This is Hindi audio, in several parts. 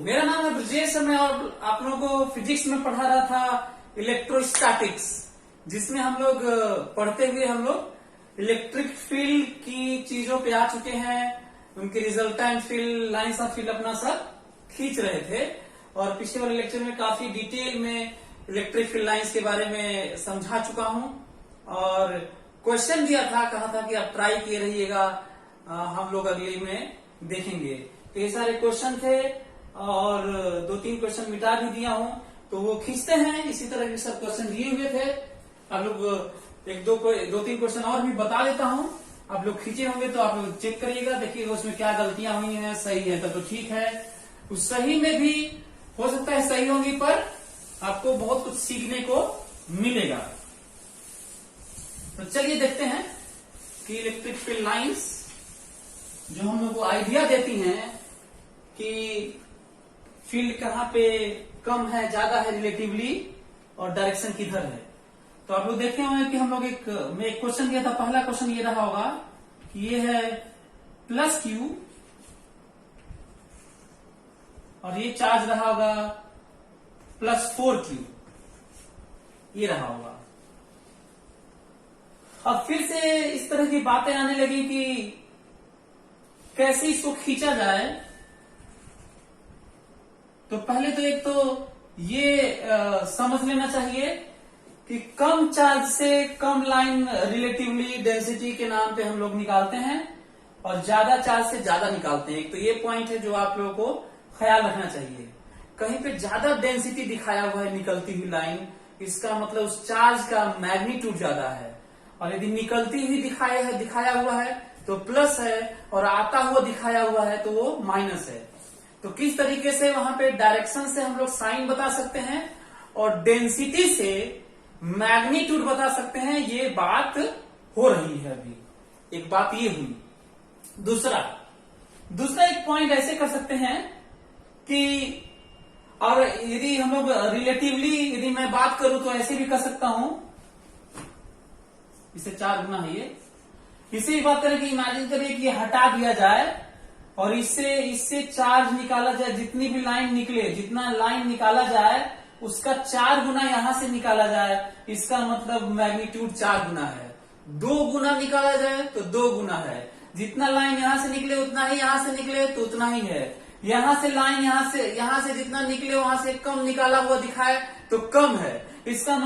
मेरा नाम है ब्रजेश। मैं और आप लोगों को फिजिक्स में पढ़ा रहा था इलेक्ट्रोस्टैटिक्स, जिसमें हम लोग पढ़ते हुए हम लोग इलेक्ट्रिक फील्ड की चीजों पे आ चुके हैं। उनके resultant field, lines of field अपना सब खींच रहे थे और पिछले वाले लेक्चर में काफी डिटेल में इलेक्ट्रिक फील्ड लाइंस के बारे में समझा चुका हूं और क्वेश्चन दिया था, कहा था कि आप ट्राई किए रहिएगा, हम लोग अगले में देखेंगे। तो ये सारे क्वेश्चन थे और 2-3 क्वेश्चन मिटा भी दिया हूं, तो वो खींचते हैं। इसी तरह के सब क्वेश्चन दिए हुए थे। आप लोग 2-3 क्वेश्चन और भी बता देता हूं, आप लोग खींचे होंगे तो आप लोग चेक करिएगा, देखिएगा उसमें क्या गलतियां हुई हैं। सही है तो ठीक है, उस सही में भी हो सकता है सही होंगी, पर आपको बहुत कुछ सीखने को मिलेगा। तो चलिए देखते हैं कि इलेक्ट्रिक फील्ड लाइंस जो हम लोग को आइडिया देती हैं कि फील्ड कहाँ पे कम है, ज्यादा है रिलेटिवली, और डायरेक्शन किधर है। तो आप लोग देखे होंगे कि हम लोग एक क्वेश्चन दिया था। पहला क्वेश्चन ये रहा होगा कि ये है प्लस क्यू और ये चार्ज रहा होगा +4Q, ये रहा होगा। अब फिर से इस तरह की बातें आने लगी कि कैसे इसको खींचा जाए। तो पहले तो एक तो ये समझ लेना चाहिए कि कम चार्ज से कम लाइन रिलेटिवली डेंसिटी के नाम पे हम लोग निकालते हैं और ज्यादा चार्ज से ज्यादा निकालते हैं। एक तो ये पॉइंट है जो आप लोगों को ख्याल रखना चाहिए। कहीं पे ज्यादा डेंसिटी दिखाया हुआ है निकलती हुई लाइन, इसका मतलब उस चार्ज का मैग्नीट्यूड ज्यादा है, और यदि निकलती हुई दिखाया हुआ है तो प्लस है और आता हुआ दिखाया हुआ है तो वो माइनस है। तो किस तरीके से वहां पे डायरेक्शन से हम लोग साइन बता सकते हैं और डेंसिटी से मैग्नीट्यूड बता सकते हैं, ये बात हो रही है अभी। एक बात ये हुई। दूसरा एक पॉइंट ऐसे कर सकते हैं कि, और यदि हम लोग रिलेटिवली यदि मैं बात करूं तो ऐसे भी कर सकता हूं, इसे 4 गुना है ये। इसे बात करें कि इमेजिन करिए कि हटा दिया जाए और इससे चार्ज निकाला जाए। जितनी भी लाइन निकले, जितना लाइन निकाला जाए उसका 4 गुना यहां से निकाला जाए, इसका मतलब मैग्नीट्यूड 4 गुना है। 2 गुना निकाला जाए तो 2 गुना है। जितना लाइन यहां से निकले उतना ही यहां से निकले तो उतना ही है। यहां से लाइन यहां से जितना निकले वहां से कम निकाला हुआ दिखाए तो कम है। इसका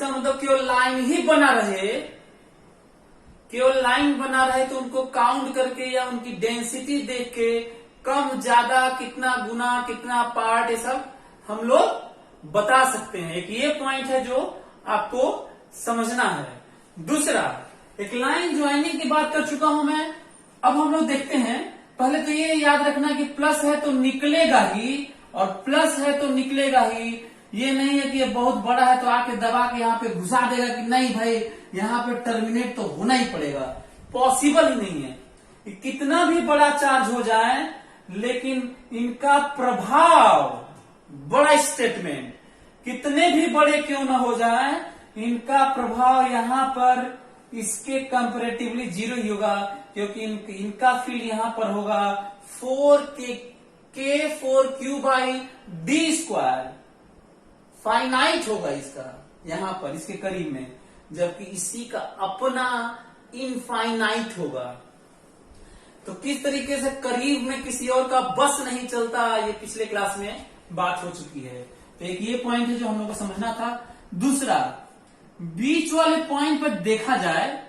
मतलब केवल लाइन ही बना रहे, केवल लाइन बना रहे तो उनको काउंट करके या उनकी डेंसिटी देख के कम ज्यादा कितना गुना कितना पार्ट, ये सब हम लोग बता सकते हैं। एक ये पॉइंट है जो आपको समझना है। दूसरा, एक लाइन ज्वाइनिंग की बात कर चुका हूं मैं। अब हम लोग देखते हैं, पहले तो ये याद रखना कि प्लस है तो निकलेगा ही और प्लस है तो निकलेगा ही। ये नहीं है कि ये बहुत बड़ा है तो आके दबा के यहाँ पे घुसा देगा कि नहीं भाई यहाँ पे टर्मिनेट तो होना ही पड़ेगा। पॉसिबल ही नहीं है। कितना भी बड़ा चार्ज हो जाए लेकिन इनका प्रभाव, बड़ा स्टेटमेंट, कितने भी बड़े क्यों ना हो जाए, इनका प्रभाव यहाँ पर इसके कंपेरेटिवली 0 ही होगा, क्योंकि इनका फील्ड यहाँ पर होगा 4K4Q/d²। फाइनाइट होगा इसका यहां पर इसके करीब में, जबकि इसी का अपना इनफाइनाइट होगा। तो किस तरीके से करीब में किसी और का बस नहीं चलता, ये पिछले क्लास में बात हो चुकी है। तो एक ये पॉइंट है जो हम लोग को समझना था। दूसरा, बीच वाले पॉइंट पर देखा जाए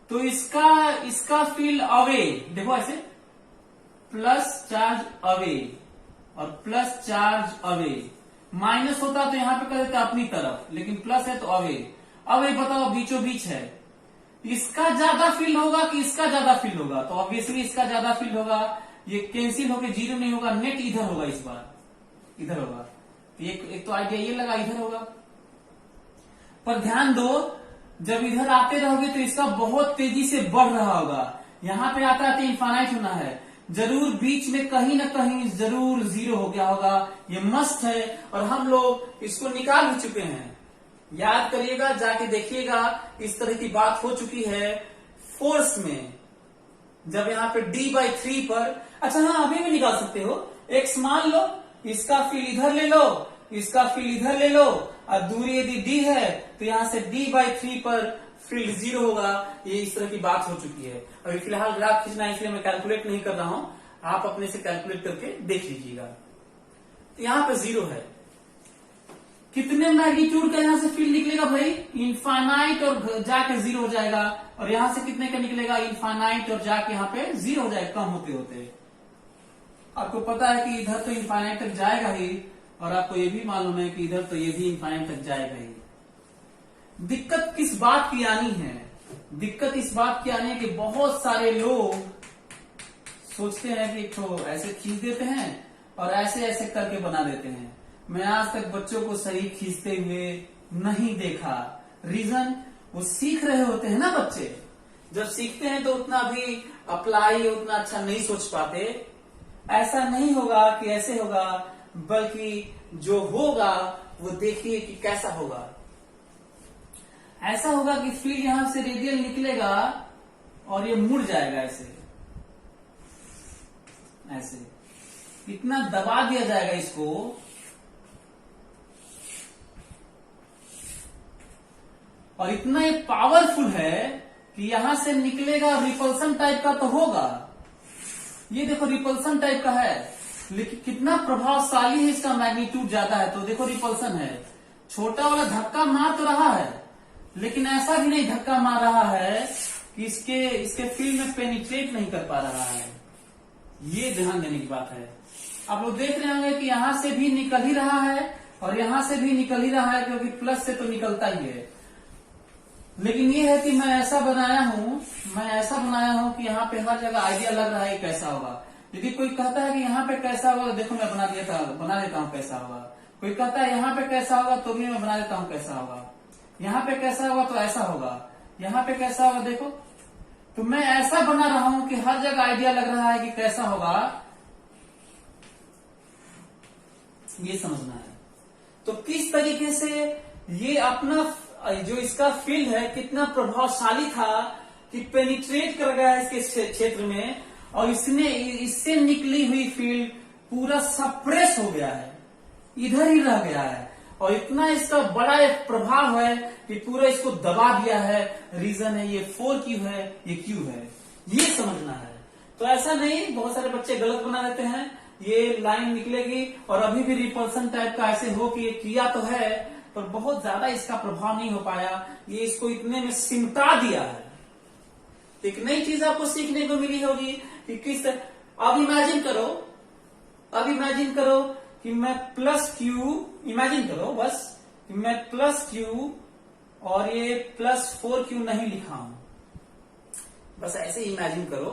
तो इसका फील्ड अवे, देखो ऐसे प्लस चार्ज अवे और प्लस चार्ज अवे। माइनस होता तो यहां पे कर देते अपनी तरफ, लेकिन प्लस है तो अवे बताओ बीचों बीच है। इसका ज्यादा फील्ड होगा कि इसका ज्यादा फील्ड होगा? तो ऑब्वियसली इसका ज्यादा फील्ड होगा। ये कैंसिल होकर 0 नहीं होगा, नेट इधर होगा, इस बार इधर होगा। एक तो आइडिया ये लगा इधर होगा, पर ध्यान दो जब इधर आते रहोगे तो इसका बहुत तेजी से बढ़ रहा होगा। यहां पे आता है इनफाइनाइट होना है, जरूर बीच में कहीं ना कहीं जरूर 0 हो गया होगा, ये मस्ट है। और हम लोग इसको निकाल भी चुके हैं, याद करिएगा, जाके देखिएगा, इस तरह की बात हो चुकी है फोर्स में। जब यहाँ पे D/3 पर, अच्छा हाँ अभी भी निकाल सकते हो, x मान लो, इसका फील्ड इधर ले लो, इसका फील्ड इधर ले लो, और दूरी यदि d है तो यहां से d/3 पर फील्ड 0 होगा। ये इस तरह की बात हो चुकी है। अभी फिलहाल ग्राफ खींचना है इसलिए मैं कैलकुलेट नहीं कर रहा हूं, आप अपने से कैलकुलेट करके देख लीजिएगा। तो यहां पे 0 है। कितने मैग्नीट्यूड का यहां से फील्ड निकलेगा भाई? इनफाइनाइट और जाके 0 हो जाएगा। और यहां से कितने का निकलेगा? इनफाइनाइट और जाके यहाँ पे 0 हो जाएगा कम होते होते। आपको पता है कि इधर तो इनफाइनाइट तक जाएगा ही, और आपको ये भी मालूम है कि इधर तो ये भी इनफाइनाइट तक जाएगा ही। दिक्कत किस बात की आनी है? दिक्कत इस बात की आनी है कि बहुत सारे लोग सोचते हैं कि एक तो ऐसे खींच देते हैं और ऐसे ऐसे करके बना देते हैं। मैं आज तक बच्चों को सही खींचते हुए नहीं देखा। रीजन, वो सीख रहे होते हैं ना बच्चे। जब सीखते हैं तो उतना भी अप्लाई उतना अच्छा नहीं सोच पाते। ऐसा नहीं होगा कि ऐसे होगा, बल्कि जो होगा वो देखिए कि कैसा होगा। ऐसा होगा कि फील्ड यहां से रेडियल निकलेगा और ये मुड़ जाएगा ऐसे ऐसे। इतना दबा दिया जाएगा इसको, और इतना ये पावरफुल है कि यहां से निकलेगा। रिपल्सन टाइप का तो होगा, ये देखो रिपल्सन टाइप का है, लेकिन कितना प्रभावशाली है, इसका मैग्नीट्यूड ज्यादा है। तो देखो रिपल्सन है, छोटा वाला धक्का मार तो रहा है, लेकिन ऐसा भी नहीं धक्का मार रहा है कि इसके फील्ड में पेनिट्रेट नहीं कर पा रहा है। ये ध्यान देने की बात है। आप लोग देख रहे होंगे कि यहां से भी निकल ही रहा है और यहां से भी निकल ही रहा है, क्योंकि प्लस से तो निकलता ही है। लेकिन ये है कि मैं ऐसा बनाया हूं कि यहाँ पे हर जगह आइडिया लग रहा है कैसा होगा। यदि कोई कहता है कि यहाँ पे कैसा होगा, तो देखो मैं बना देता हूँ कैसा होगा। कोई कहता है यहाँ पे कैसा होगा, तो भी मैं बना देता हूँ कैसा होगा। यहाँ पे कैसा होगा तो ऐसा होगा, यहाँ पे कैसा होगा देखो। तो मैं ऐसा बना रहा हूं कि हर जगह आइडिया लग रहा है कि कैसा होगा, ये समझना है। तो किस तरीके से ये अपना जो इसका फील्ड है कितना प्रभावशाली था कि पेनिट्रेट कर गया है इसके क्षेत्र में, और इससे निकली हुई फील्ड पूरा सप्रेस हो गया है, इधर ही रह गया है। और इतना इसका बड़ा एक प्रभाव है कि पूरा इसको दबा दिया है। रीजन है ये 4Q है, ये Q है, ये समझना है। तो ऐसा नहीं, बहुत सारे बच्चे गलत बना देते हैं। ये लाइन निकलेगी और अभी भी रिपल्सन टाइप का ऐसे हो कि ये किया तो है, पर बहुत ज्यादा इसका प्रभाव नहीं हो पाया। ये इसको इतने में सिमटा दिया है। एक नई चीज आपको सीखने को मिली होगी कि किस, अब इमेजिन करो कि मैं +Q, इमेजिन करो बस कि मैं +Q और ये +4Q नहीं लिखा हूं। बस ऐसे इमेजिन करो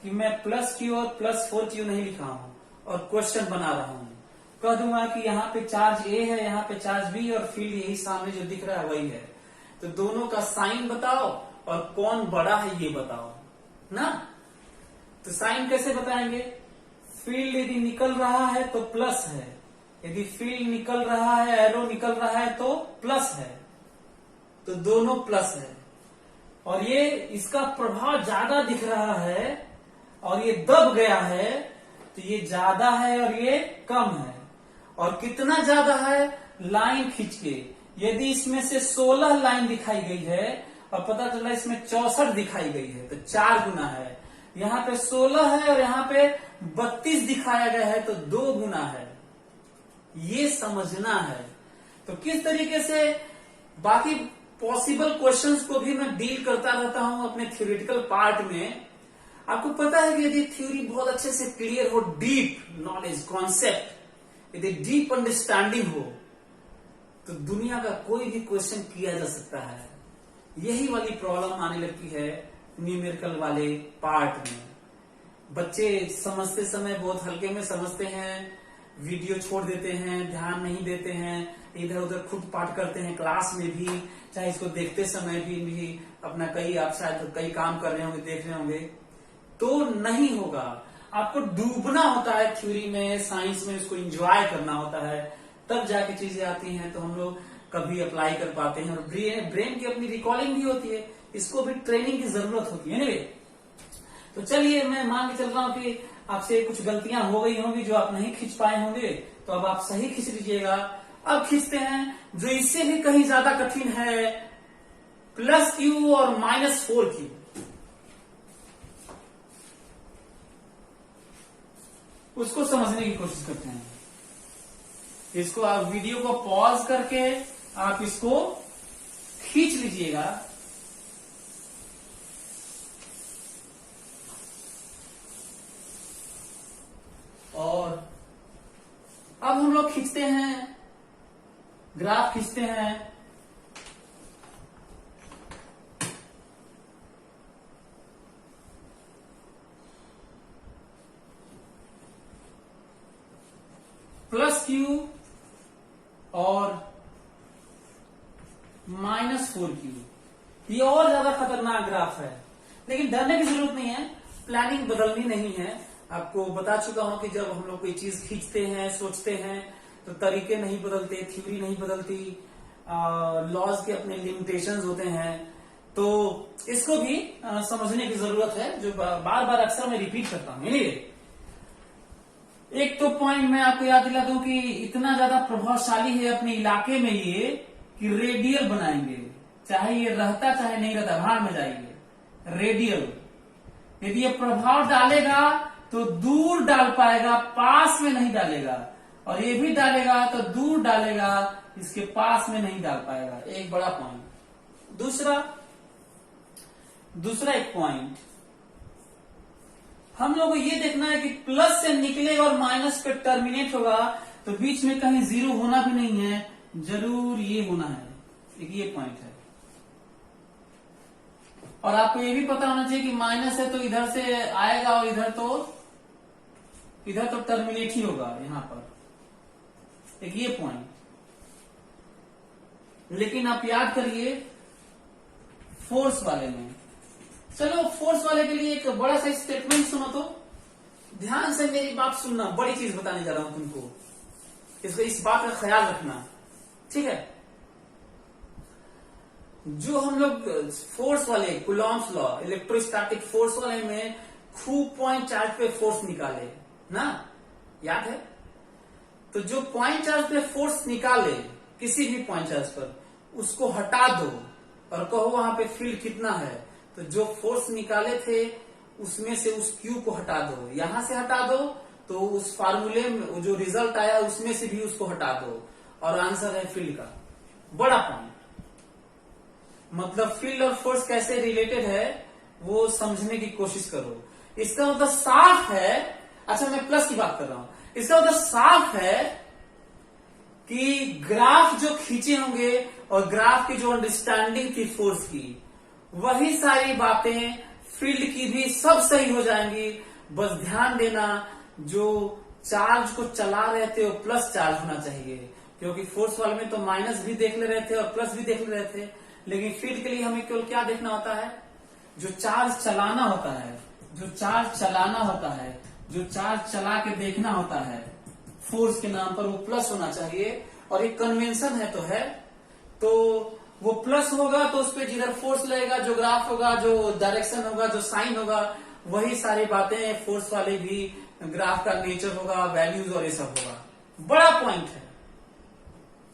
कि मैं +Q और +4Q नहीं लिखा हूं और क्वेश्चन बना रहा हूं। कह दूंगा कि यहाँ पे चार्ज A है, यहाँ पे चार्ज B, और फील्ड यही सामने जो दिख रहा है वही है। तो दोनों का साइन बताओ और कौन बड़ा है ये बताओ ना। तो साइन कैसे बताएंगे? फील्ड यदि निकल रहा है तो प्लस है, यदि फील्ड निकल रहा है, एरो निकल रहा है तो प्लस है, तो दोनों प्लस है। और ये इसका प्रभाव ज्यादा दिख रहा है और ये दब गया है, तो ये ज्यादा है और ये कम है। और कितना ज्यादा है? लाइन खींच के, यदि इसमें से 16 लाइन दिखाई गई है और पता चला इसमें 64 दिखाई गई है, तो 4 गुना है। यहाँ पे 16 है और यहाँ पे 32 दिखाया गया है, तो 2 गुना है। ये समझना है। तो किस तरीके से बाकी पॉसिबल क्वेश्चंस को भी मैं डील करता रहता हूं अपने थ्योरेटिकल पार्ट में। आपको पता है कि यदि थ्योरी बहुत अच्छे से क्लियर हो, डीप नॉलेज, कॉन्सेप्ट, यदि डीप अंडरस्टैंडिंग हो, तो दुनिया का कोई भी क्वेश्चन किया जा सकता है। यही वाली प्रॉब्लम आने लगती है न्यूमेरिकल वाले पार्ट में। बच्चे समझते समय बहुत हल्के में समझते हैं, वीडियो छोड़ देते हैं, ध्यान नहीं देते हैं, इधर उधर खुद पाठ करते हैं क्लास में भी, चाहे इसको देखते समय भी अपना आप शायद कई काम कर रहे होंगे, देख रहे होंगे, तो नहीं होगा। आपको डूबना होता है थ्योरी में, साइंस में, इसको एंजॉय करना होता है, तब जाके चीजें आती हैं तो हम लोग कभी अप्लाई कर पाते हैं। और ब्रेन की अपनी रिकॉलिंग भी होती है, इसको भी ट्रेनिंग की जरूरत होती है। anyway, तो चलिए मैं मान के चल रहा हूं कि आपसे कुछ गलतियां हो गई होंगी जो आप नहीं खींच पाए होंगे, तो अब आप सही खींच लीजिएगा। अब खींचते हैं जो इससे भी कहीं ज्यादा कठिन है, +q और -4q। उसको समझने की कोशिश करते हैं। इसको आप वीडियो को पॉज करके आप इसको खींच लीजिएगा। और अब हम लोग खींचते हैं, ग्राफ खींचते हैं। +q और -4q, ये और ज्यादा खतरनाक ग्राफ है, लेकिन डरने की जरूरत नहीं है, प्लानिंग बदलनी नहीं है। आपको बता चुका हूं कि जब हम लोग कोई चीज खींचते हैं, सोचते हैं, तो तरीके नहीं बदलते, थ्योरी नहीं बदलती, लॉज के अपने लिमिटेशंस होते हैं। तो इसको भी समझने की जरूरत है, जो बार बार अक्सर मैं रिपीट करता हूं। एक तो पॉइंट मैं आपको याद दिला दूं कि इतना ज्यादा प्रभावशाली है अपने इलाके में ये कि रेडियल बनाएंगे, चाहे ये रहता चाहे नहीं रहता, भाड़ में जाइए। रेडियल यदि ये प्रभाव डालेगा तो दूर डाल पाएगा, पास में नहीं डालेगा, और ये भी डालेगा तो दूर डालेगा, इसके पास में नहीं डाल पाएगा। एक बड़ा पॉइंट। दूसरा एक पॉइंट, हम लोग को ये देखना है कि प्लस से निकलेगा और माइनस पे टर्मिनेट होगा, तो बीच में कहीं जीरो होना भी नहीं है, जरूर ये होना है। एक ये पॉइंट है। और आपको ये भी पता होना चाहिए कि माइनस है तो इधर से आएगा और इधर तो टर्मिनेट ही होगा यहां पर। एक ये पॉइंट। लेकिन आप याद करिए फोर्स वाले में, चलो फोर्स वाले के लिए एक बड़ा सा स्टेटमेंट सुनो, तो ध्यान से मेरी बात सुनना, बड़ी चीज बताने जा रहा हूं तुमको, इसको इस बात का ख्याल रखना, ठीक है। जो हम लोग फोर्स वाले कूलॉम्स लॉ, इलेक्ट्रोस्टैटिक फोर्स वाले में खूब पॉइंट चार्ज पे फोर्स निकाले ना, याद है। तो जो पॉइंट चार्ज पे फोर्स निकाले किसी भी पॉइंट चार्ज पर, उसको हटा दो और कहो वहां पे फील्ड कितना है, तो जो फोर्स निकाले थे उसमें से उस क्यू को हटा दो, यहां से हटा दो, तो उस फार्मूले में जो रिजल्ट आया उसमें से भी उसको हटा दो, और आंसर है फील्ड का। बड़ा पॉइंट, मतलब फील्ड और फोर्स कैसे रिलेटेड है वो समझने की कोशिश करो। इसका मतलब साफ है, अच्छा मैं प्लस की बात कर रहा हूं, इसका मतलब साफ है कि ग्राफ जो खींचे होंगे और ग्राफ की जो अंडरस्टैंडिंग थी फोर्स की, वही सारी बातें फील्ड की भी सब सही हो जाएंगी। बस ध्यान देना, जो चार्ज को चला रहे थे वो प्लस चार्ज होना चाहिए, क्योंकि फोर्स वाले में तो माइनस भी देख ले रहे थे और प्लस भी देख ले रहे थे, लेकिन फील्ड के लिए हमें केवल क्या देखना होता है, जो चार्ज चलाना होता है, जो चार्ज चलाना होता है, जो चार्ज चला के देखना होता है फोर्स के नाम पर, वो प्लस होना चाहिए। और एक कन्वेंशन है तो है, तो वो प्लस होगा तो उस पर जिधर फोर्स लगेगा, जो ग्राफ होगा, जो डायरेक्शन होगा, जो साइन होगा, वही सारी बातें फोर्स वाले भी ग्राफ का नेचर होगा, वैल्यूज और ये सब होगा। बड़ा पॉइंट है,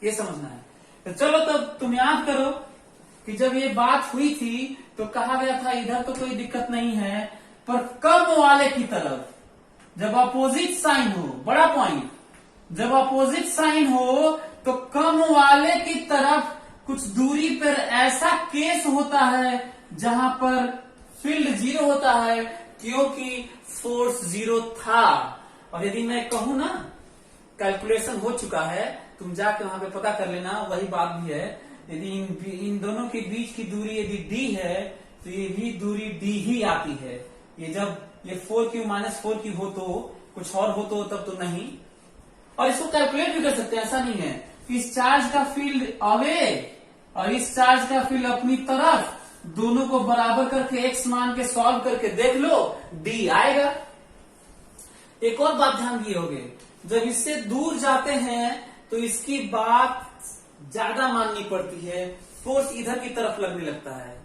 ये समझना है। तो चलो तब तुम याद करो कि जब ये बात हुई थी तो कहा गया था इधर तो कोई दिक्कत नहीं है, पर कम वाले की तरफ जब अपोजिट साइन हो, बड़ा पॉइंट, जब अपोजिट साइन हो तो कम वाले की तरफ कुछ दूरी पर ऐसा केस होता है जहां पर फील्ड जीरो होता है, क्योंकि फोर्स जीरो था। और यदि मैं कहूं ना कैलकुलेशन हो चुका है, तुम जाके वहां पे पता कर लेना, वही बात भी है। यदि इन दोनों के बीच की दूरी यदि d है तो ये भी दूरी d ही आती है। ये जब ये 4q - 4q हो तो कुछ और हो तो तब तो नहीं। और इसको कैलकुलेट भी कर सकते हैं, ऐसा नहीं है कि इस चार्ज का फील्ड अवे और इस चार्ज का फील्ड अपनी तरफ, दोनों को बराबर करके x मान के सॉल्व करके देख लो, d आएगा। एक और बात ध्यान दिए होगे, जब इससे दूर जाते हैं तो इसकी बात ज्यादा माननी पड़ती है, फोर्स इधर की तरफ लगने लगता है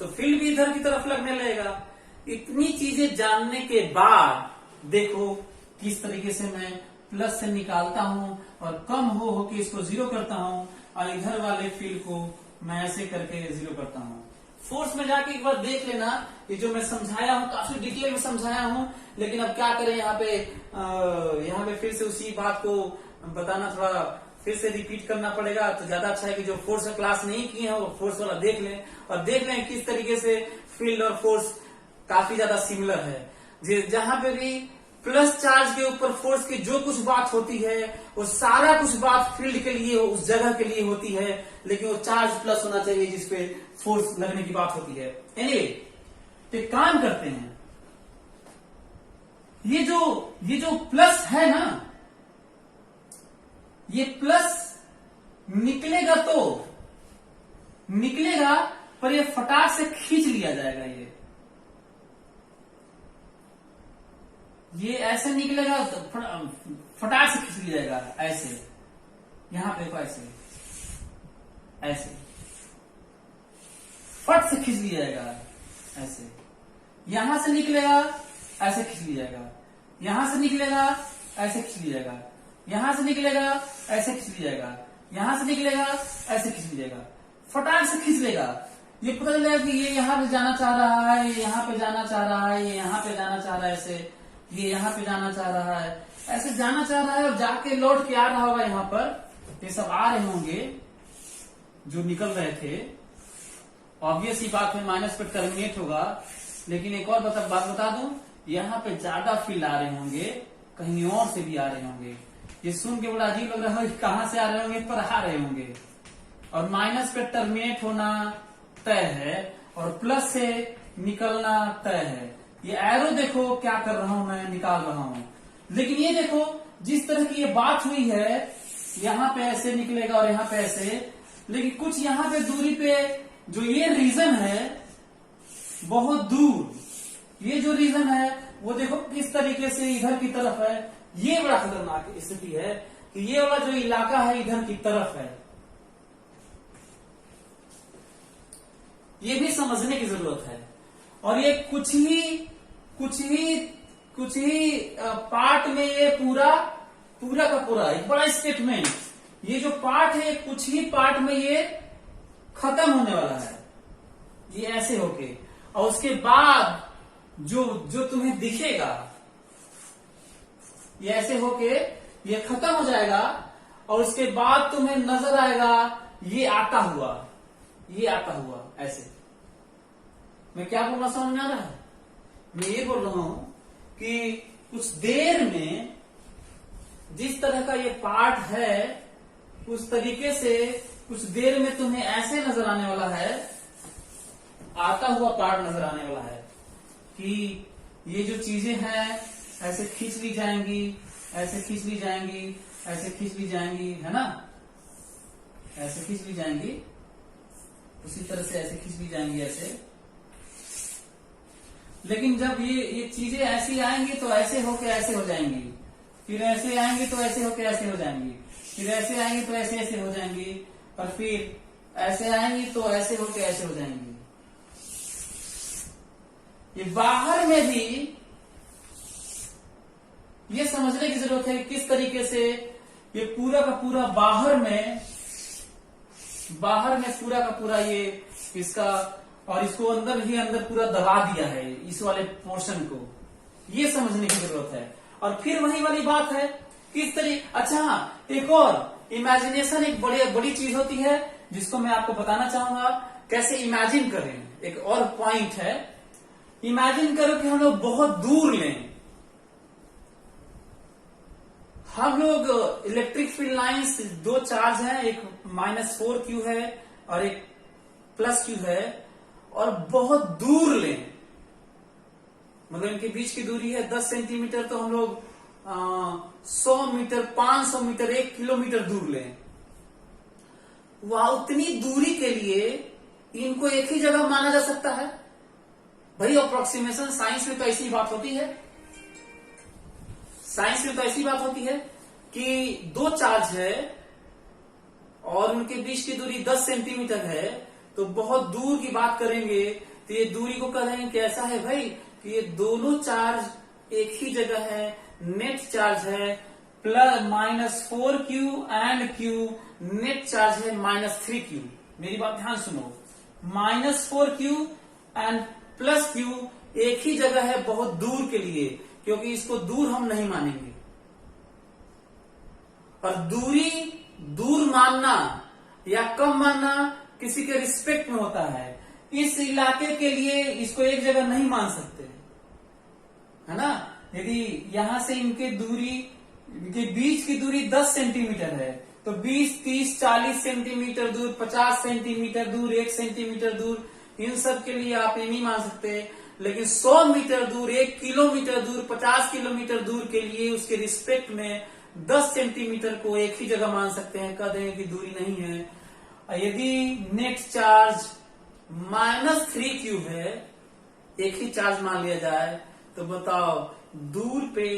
तो फील्ड भी इधर की तरफ लगने लगेगा। इतनी चीजें जानने के बाद देखो किस तरीके से मैं प्लस से निकालता हूं और कम हो के इसको जीरो करता हूं, और इधर वाले फील्ड को मैं ऐसे करके जीरो करता हूं। फोर्स में जाके एक बार देख लेना, ये जो मैं समझाया हूं काफी डिटेल में समझाया हूं, लेकिन अब क्या करें यहाँ पे फिर से उसी बात को बताना, थोड़ा फिर से रिपीट करना पड़ेगा। तो ज्यादा अच्छा है कि जो फोर्स का क्लास नहीं किए हैं वो फोर्स वाला देख लें, और देख लें किस तरीके से फील्ड और फोर्स काफी ज्यादा सिमिलर है। जहां पे भी प्लस चार्ज के ऊपर फोर्स की जो कुछ बात होती है वो सारा कुछ बात फील्ड के लिए उस जगह के लिए होती है, लेकिन वो चार्ज प्लस होना चाहिए जिसपे फोर्स लगने की बात होती है। एनीवे, तो एक काम करते हैं, ये जो प्लस है ना, ये प्लस निकलेगा तो निकलेगा, पर ये फटाक से खींच लिया जाएगा। ये ऐसे निकलेगा तो फटाक से खींच लिया जाएगा, ऐसे यहां पे ऐसे फट से खींच लिया जाएगा, ऐसे यहां से निकलेगा ऐसे खींच लिया जाएगा, यहां से निकलेगा ऐसे खींच लिया जाएगा, यहां से निकलेगा ऐसे खींच लिया जाएगा, यहां से निकलेगा ऐसे खींच लिया जाएगा, फटाक से खींच लेगा। ये पता चलेगा कि ये यहां पे जाना चाह रहा है, ये यहां पे जाना चाह रहा है, ये यहां पे जाना चाह रहा है, ऐसे ये यहां पे जाना चाह रहा है, ऐसे जाना चाह रहा है, और जाके लौट के आ रहा होगा यहां पर। ये सब आ रहे होंगे जो निकल रहे थे, ऑब्वियस ही बात है माइनस पे टर्मिनेट होगा। लेकिन एक और बात बता दूं, यहाँ पे ज्यादा फील्ड आ रहे होंगे, कहीं और से भी आ रहे होंगे। ये सुन के बड़ा अजीब लग रहा है कहां से आ रहे होंगे, पर आ रहे होंगे। और माइनस पे टर्मिनेट होना तय है और प्लस से निकलना तय है। ये एरो देखो क्या कर रहा हूं मैं, निकाल रहा हूं। लेकिन ये देखो जिस तरह की ये बात हुई है, यहाँ पे ऐसे निकलेगा और यहाँ पे ऐसे, लेकिन कुछ यहाँ पे दूरी पे जो ये रीजन है बहुत दूर, ये जो रीजन है वो देखो किस तरीके से इधर की तरफ है। ये बड़ा खतरनाक स्थिति है कि ये वाला जो इलाका है इधर की तरफ है। ये भी समझने की जरूरत है। और ये कुछ ही पार्ट में ये पूरा का पूरा एक बड़ा स्टेटमेंट, ये जो पार्ट है कुछ ही पार्ट में ये खत्म होने वाला है, ये ऐसे होके। और उसके बाद जो तुम्हें दिखेगा ये ऐसे होके ये खत्म हो जाएगा, और उसके बाद तुम्हें नजर आएगा ये आता हुआ ऐसे। मैं क्या बोलना समझ में आ रहा है? मैं ये बोल रहा हूं कि कुछ देर में जिस तरह का ये पार्ट है उस तरीके से कुछ देर में तुम्हें ऐसे नजर आने वाला है, आता हुआ पार्ट नजर आने वाला है कि ये जो चीजें हैं ऐसे खींच ली जाएंगी, ऐसे खींच ली जाएंगी, ऐसे खींच ली जाएंगी, है ना, ऐसे खींच ली जाएंगी, उसी तरह से ऐसे खींच ली जाएंगी ऐसे। लेकिन जब ये चीजें ऐसी आएंगी तो ऐसे होके ऐसे हो जाएंगी, फिर ऐसे आएंगी तो ऐसे होके ऐसे हो जाएंगी, फिर ऐसे आएंगी तो ऐसे ऐसे हो जाएंगी, और फिर ऐसे आएंगी तो ऐसे होके ऐसे हो जाएंगी। ये बाहर में भी ये समझने की जरूरत है कि किस तरीके से ये पूरा का पूरा बाहर में पूरा का पूरा ये इसका, और इसको अंदर ही अंदर पूरा दबा दिया है इस वाले पोर्शन को, ये समझने की जरूरत है। और फिर वही वाली बात है किस तरीके। अच्छा, एक और इमेजिनेशन एक बड़ी चीज होती है जिसको मैं आपको बताना चाहूंगा कैसे इमेजिन करें। एक और पॉइंट है, इमेजिन करो कि हम लोग बहुत दूर लें, हम लोग इलेक्ट्रिक फील्ड लाइंस दो चार्ज हैं, एक -4q है और एक +q है, और बहुत दूर लें, मतलब इनके बीच की दूरी है 10 सेंटीमीटर, तो हम लोग 100 मीटर, 500 मीटर, 1 किलोमीटर दूर लें। वह उतनी दूरी के लिए इनको एक ही जगह माना जा सकता है भाई। अप्रोक्सीमेशन साइंस में तो ऐसी बात होती है, साइंस में तो ऐसी बात होती है कि दो चार्ज है और उनके बीच की दूरी 10 सेंटीमीटर है, तो बहुत दूर की बात करेंगे तो ये दूरी को कह रहे हैं कि ऐसा है भाई कि ये दोनों चार्ज एक ही जगह है, नेट चार्ज है plus -4q and q, net charge है -3q। मेरी बात ध्यान सुनो, -4q एंड प्लस q एक ही जगह है बहुत दूर के लिए, क्योंकि इसको दूर हम नहीं मानेंगे। और दूर मानना या कम मानना किसी के रिस्पेक्ट में होता है। इस इलाके के लिए इसको एक जगह नहीं मान सकते, है ना। यदि यहां से इनके बीच की दूरी 10 सेंटीमीटर है, तो 20, 30, 40 सेंटीमीटर दूर, 50 सेंटीमीटर दूर, 1 सेंटीमीटर दूर, इन सब के लिए आप ये नहीं मान सकते। लेकिन 100 मीटर दूर, 1 किलोमीटर दूर, 50 किलोमीटर दूर के लिए उसके रिस्पेक्ट में 10 सेंटीमीटर को एक ही जगह मान सकते हैं, कह देंगे कि दूरी नहीं है। यदि नेट चार्ज -3q है, एक ही चार्ज मान लिया जाए, तो बताओ दूर पे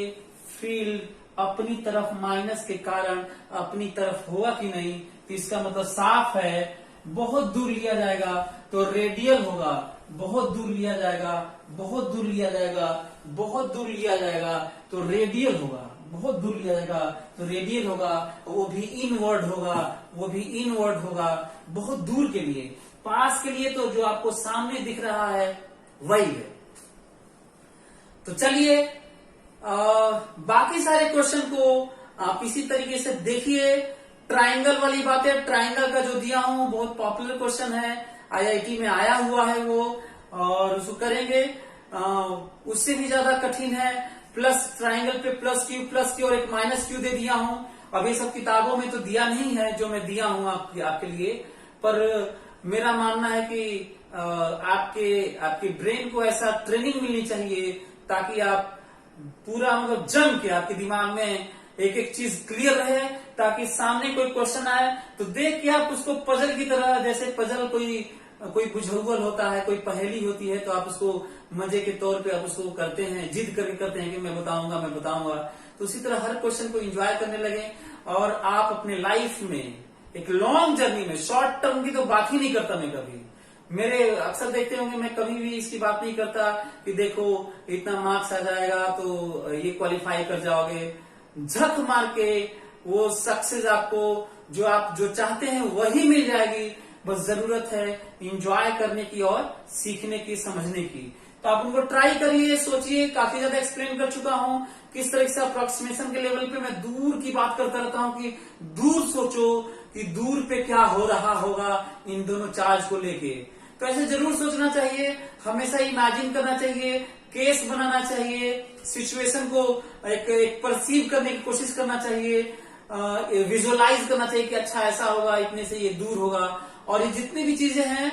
फील्ड अपनी तरफ माइनस के कारण अपनी तरफ होगा कि नहीं। तो इसका मतलब साफ है, बहुत दूर लिया जाएगा तो रेडियल होगा, बहुत दूर लिया जाएगा, बहुत दूर लिया जाएगा, बहुत दूर लिया जाएगा तो रेडियल होगा, बहुत दूर लिया जाएगा तो रेडियल होगा, वो भी इनवर्ड होगा, वो भी इनवर्ड होगा। बहुत दूर के लिए, पास के लिए तो जो आपको सामने दिख रहा है वही है। तो चलिए बाकी सारे क्वेश्चन को आप इसी तरीके से देखिए। ट्राइंगल वाली बात है, ट्राइंगल का जो दिया हूं बहुत पॉपुलर क्वेश्चन है, IIT में आया हुआ है वो, और उसको करेंगे। उससे भी ज्यादा कठिन है, प्लस ट्राइंगल पे प्लस क्यू और एक -q दे दिया हूं। अब ये सब किताबों में तो दिया नहीं है जो मैं दिया हूं आपके लिए, पर मेरा मानना है कि आपके ब्रेन को ऐसा ट्रेनिंग मिलनी चाहिए ताकि आप पूरा मतलब जम के आपके दिमाग में एक एक चीज क्लियर रहे, ताकि सामने कोई क्वेश्चन आए तो देख के आप उसको पजल की तरह, जैसे पजल कोई बुझरुगल होता है, कोई पहेली होती है, तो आप उसको मजे के तौर पे आप उसको करते हैं, जिद करके करते हैं कि मैं बताऊंगा। तो उसी तरह हर क्वेश्चन को एंजॉय करने लगे और आप अपने लाइफ में एक लॉन्ग जर्नी में, शॉर्ट टर्म की तो बात ही नहीं करता मैं कभी। मेरे अक्सर देखते होंगे मैं कभी भी इसकी बात नहीं करता कि देखो इतना मार्क्स आ जाएगा तो ये क्वालिफाई कर जाओगे। झक मार के वो सक्सेस आपको जो चाहते हैं वही मिल जाएगी। बस जरूरत है एंजॉय करने की और सीखने की, समझने की। तो आप उनको ट्राई करिए, सोचिए। काफी ज्यादा एक्सप्लेन कर चुका हूं किस तरह से अप्रोक्सीमेशन के लेवल पे मैं दूर की बात करता रहता हूं कि दूर सोचो कि दूर पे क्या हो रहा होगा इन दोनों चार्ज को लेके। तो ऐसे जरूर सोचना चाहिए, हमेशा इमेजिन करना चाहिए, केस बनाना चाहिए, सिचुएशन को एक परसीव करने की कोशिश करना चाहिए, विजुअलाइज करना चाहिए कि अच्छा ऐसा होगा, इतने से ये दूर होगा। और ये जितनी भी चीजें हैं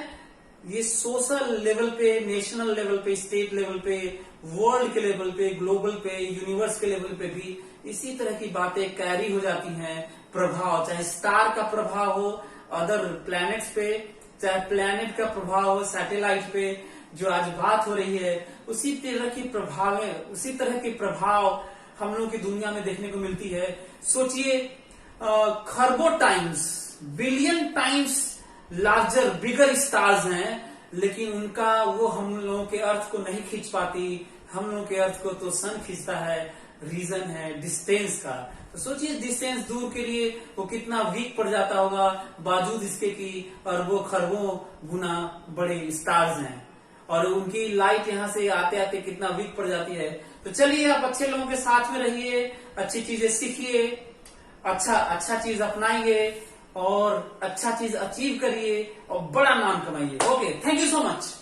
ये सोशल लेवल पे, नेशनल लेवल पे, स्टेट लेवल पे, वर्ल्ड के लेवल पे, ग्लोबल पे, यूनिवर्स के लेवल पे भी इसी तरह की बातें कैरी हो जाती हैं। प्रभाव, चाहे स्टार का प्रभाव हो अदर प्लैनेट्स पे, चाहे प्लैनेट का प्रभाव हो सैटेलाइट पे, जो आज बात हो रही है, उसी तरह के प्रभाव हम लोग की दुनिया में देखने को मिलती है। सोचिए खरबों टाइम्स, बिलियन टाइम्स लार्जर, बिगर स्टार्स हैं, लेकिन उनका वो हम लोगों के अर्थ को नहीं खींच पाती। हम लोगों के अर्थ को तो सन खींचता है। रीजन है डिस्टेंस का। तो सोचिए डिस्टेंस दूर के लिए वो कितना वीक पड़ जाता होगा, बावजूद इसके कि अरबों खरबों गुना बड़े स्टार्स हैं, और उनकी लाइट यहाँ से आते आते कितना वीक पड़ जाती है। तो चलिए आप अच्छे लोगों के साथ में रहिए, अच्छी चीजें सीखिए, अच्छा चीज अपनाइए और अच्छा चीज अचीव करिए और बड़ा नाम कमाइए। Okay, thank you so much.